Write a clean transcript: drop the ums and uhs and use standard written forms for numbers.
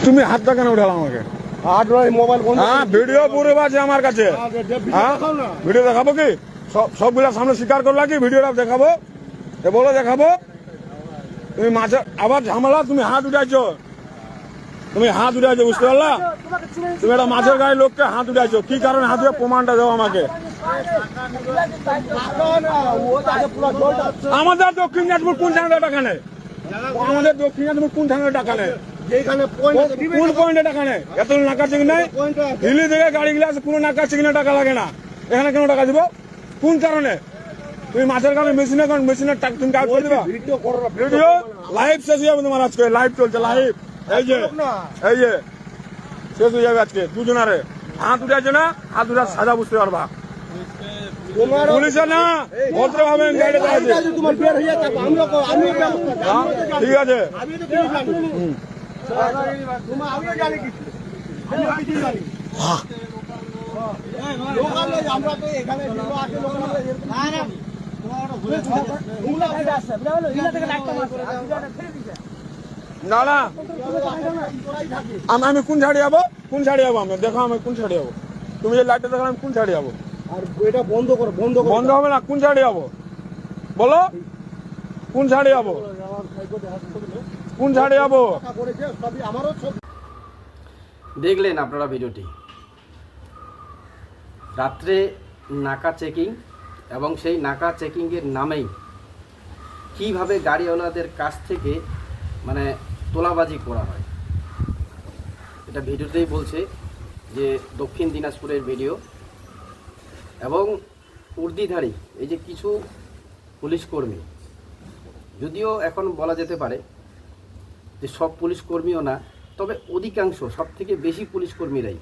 তুমি হাতটা কেন উঠালো আমাকে? মোবাইল বন্ধ। হ্যাঁ, ভিডিও পুরো আছে আমার কাছে। হ্যাঁ, ভিডিও দেখাবো কি? সবগুলা সামনে স্বীকার করলা কি? ভিডিওটা দেখাবো, এ বলো দেখাবো। তুমি মাঝে আবার ঝামেলা, তুমি হাত উঠাইছো, বুঝতে পারলা? তুমি একটা মাছের গায়ে লোককে হাত উঠাইছো, কি কারণে হাত উঠে প্রমাণটা দাও আমাকে। আমাদের দক্ষিণ দিনাজপুর কোন থানায় টাকা নেই? আমাদের দক্ষিণ দিনাজপুর কোন থানায় টাকা নেই? কোন পয়েন্টে টাকা নেই? এত নাকা চেক নেই? দিল্লি থেকে গাড়ি গেলে আছে, কোনো নাকা চেক টাকা লাগে না। এখানে কেন টাকা দিব? কোন কারণে? তুমি মাছের কারণে মেশিনের টাকা তুমি কাজ করে দিবা? ভিডিও লাইভ শেষ হয়ে যাবে তোমার আজকে, লাইভ চলছে, লাইভ। এই যে শেষ হয়ে যাবে আজকে দুজনারে। হাত উঠেছে না, হাত উঠার সাজা বুঝতে পারবা। পুলিশে না, ভদ্র ভাবে গাড়ি আছে। ঠিক আছে, না না আমি কোন ছাড়ে যাবো? আমি দেখো, আমি কোন ছাড়ে যাবো? তুমি যে লাইটটা দেখো, আমি কোন ছাড়ে যাবো? আর এটা বন্ধ করো, বন্ধ হবে না। কোন ছাড়ে যাবো বলো? কোন ছাড়ে যাবো? দেখলেন আপনারা ভিডিওটি। রাত্রে নাকা চেকিং এবং সেই নাকা চেকিংয়ের নামেই কিভাবে গাড়িওয়ালাদের কাছ থেকে মানে তোলাবাজি করা হয়, এটা ভিডিওতেই বলছে যে দক্ষিণ দিনাজপুরের ভিডিও। এবং উর্দিধারী এই যে কিছু পুলিশ কর্মী, যদিও এখন বলা যেতে পারে যে সব পুলিশ কর্মীও না, তবে অধিকাংশ, সব থেকে বেশি পুলিশ কর্মীরাই